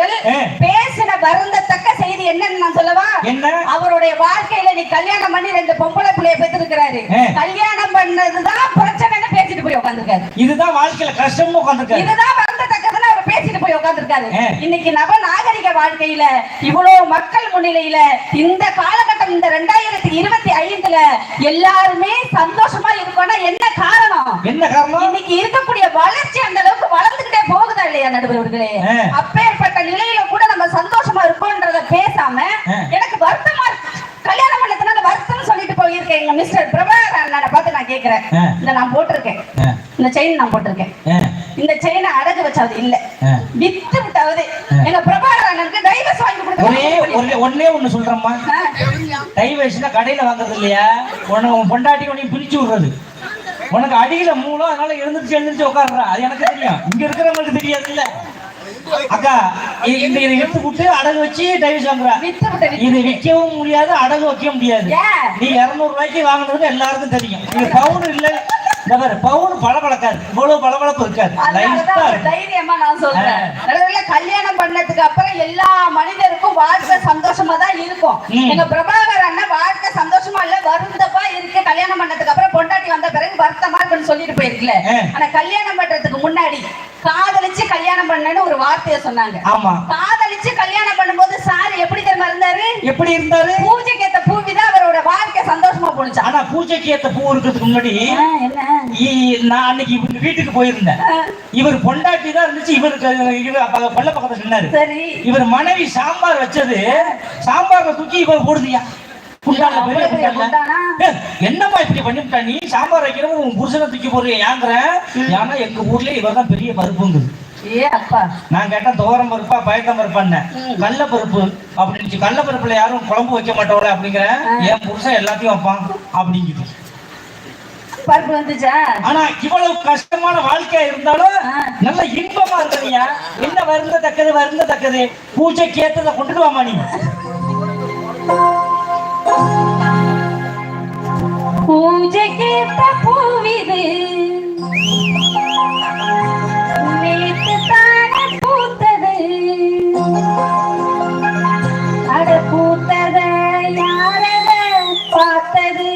அவர்கள் பேசின வருந்தத்தக்க செய்தி என்னன்னு நான் சொல்லவா? அவருடைய வாழ்க்கையில நீ கல்யாணம் பண்ணி 2 பொம்பளை பிள்ளைய பெற்றிருக்கிறாரு. கல்யாணம் பண்ணதுதான் பிரச்சனைன்னு பேசிட்டு போய் உட்கார்ந்திருக்காரு. இதுதான் வாழ்க்கையில கஷ்டம்னு உட்கார்ந்திருக்காரு. இதுதான் வருந்தத்தக்கதுன்னு அவர் பேசிட்டு போய் உட்கார்ந்திருக்காரு. இன்னைக்கு நவ நாகரிக வாழ்க்கையில இவ்வளவு மக்கள் முன்னிலையில இந்த காலகட்டம் இந்த 2025ல எல்லாருமே சந்தோஷமா இருக்கோம்னா என்ன காரணம்? இன்னைக்கு இருக்கக்கூடிய வளர்ச்சி அந்த அளவுக்கு வளர்ந்துகிட்டே போகுதா இல்லையா நடுவர்களே? அப்பேற்பட்ட நிலையில கூட நம்ம சந்தோஷமா இருக்கோம்ன்றத பேசாம எனக்கு வருத்தமா கல்யாணம் பண்ணதுனால வருத்தம் சொல்லிட்டு போயிருக்கேன். மிஸ்டர் பிரபாகர் அண்ணனை பார்த்து நான் கேட்கிறேன், இந்த நான் போட்டிருக்கேன், இந்த செயின் நான் போட்டிருக்கேன், இந்த செயினை அடகு வச்சாவது இல்ல வித்து விட்டாவது எங்க பிரபாகர் அண்ணனுக்கு டைவர்ஸ் வாங்கி கொடுத்து ஒன்னே ஒண்ணு சொல்றேம்மா, டைவர்ஸ்னா கடையில வாங்குறது இல்லையா, உனக்கு பொண்டாட்டி உன்னை பிரிச்சு விடுறது. உனக்கு அடியில மூலம், அதனால எழுந்திருச்சு உட்காடுறா. அது எனக்கு தெரியும், இங்க இருக்கிறவங்களுக்கு தெரியாது இல்ல அக்கா. இந்த இதை எடுத்து விட்டு அடகு வச்சு டைவர்ஸ் வாங்குறா. இது விற்கவும் முடியாது, அடகு வைக்க முடியாது. நீ 200 ரூபாய்க்கு வாங்கினது எல்லாருக்கும் தெரியும். இது பவுன் இல்ல, பவுன் பளபளக்காது, இவ்வளவு பளபளப்பு இருக்காது. தைரியமா நான் சொல்றேன், கல்யாணம் பண்ணதுக்கு அப்புறம் எல்லா மனிதருக்கும் வாழ்க்கை சந்தோஷமா தான் இருக்கும். எங்க பிரபாகர் அண்ணன் வாழ்க்கை சந்தோஷமா இல்ல, வருந்தப்பா இருக்கு. கல்யாணம் பண்ணதுக்கு அப்புறம் பொண்டாட்டி வந்த பிறகு வருத்தமா இருக்குன்னு சொல்லிட்டு போயிருக்கல. ஆனா கல்யாணம் பண்றதுக்கு முன்னாடி காதலிச்சு கல்யாணம் பண்ணன்னு ஒரு வார்த்தையை சொன்னாங்க. காதலிச்சு கல்யாணம் பண்ணும்போது சார் எப்படி தெரியுமா இருந்தாரு? எப்படி இருந்தாரு? பூஜைக்கு ஏத்த பூவிதான் அவரோட வாழ்க்கை சந்தோஷமா போனுச்சு. ஆனா பூஜைக்கு ஏத்த பூ இருக்கிறதுக்கு முன்னாடி நான் அன்னைக்கு இவங்க வீட்டுக்கு போயிருந்தேன். இவர் பொண்டாட்டி தான் இருந்துச்சு, இவருக்கு பல்ல பக்கத்துல நின்னாரு. இவர் மனைவி சாம்பார் வச்சது, சாம்பார்ல தூக்கி இவர் போடுதியா என்னம்மா இப்படி பண்ணிவிட்டா நீ? சாம்பார் வைக்கிறவங்க உன் புருஷனை தூக்கி போடுறிய ஏங்குற? ஏன்னா எங்க ஊர்ல இவர் தான் பெரிய பருப்புங்குது. நான் கேட்டேன் துவரம் பருப்பா பயத்தம் பருப்பான்னு. கடல பருப்பு அப்படின்னு, கடல பருப்புல யாரும் குழம்பு வைக்க மாட்டோம்ல அப்படிங்கிற, என் புருஷன் எல்லாத்தையும் வைப்பான் அப்படிங்குது. பருப்பு வந்துச்சா? ஆனா இவ்வளவு கஷ்டமான வாழ்க்கையா இருந்தாலும் நல்ல இன்பமா இருந்தீங்க. என்ன வருந்தத்தக்கது பூஜை கேட்டதை கொண்டுட்டு வாமா நீ. பூஜை கேட்ட பூவிது நேற்று தானே பூத்தது, அட பூத்தத யாரத பார்த்தது?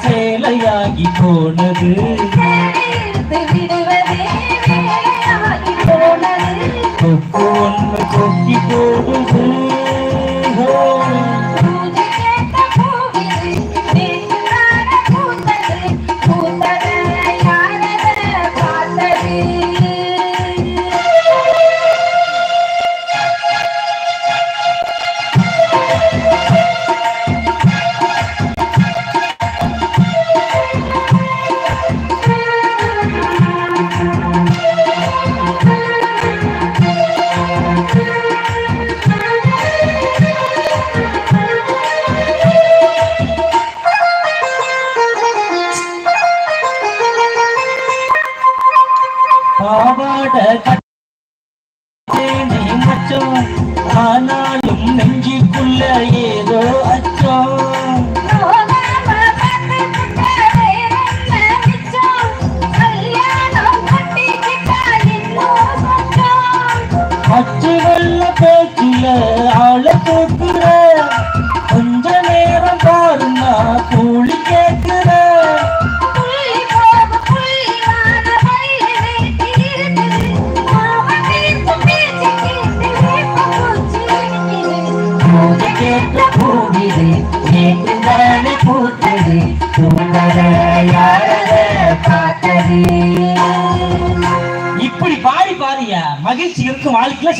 சேலையாகி போனது, கொக்கு ஒன்று கொக்கி போகுது. ஆனாலும் நெஞ்சுக்குள்ள ஏதோ அச்சம். அச்சு வெள்ள பேச்சில ஆள தூக்குற, கொஞ்ச நேரம் பாருங்க கூலி கேட்கிற. இப்படி பாடி பாரியா மகிழ்ச்சி இருக்கும் வாழ்க்கையில.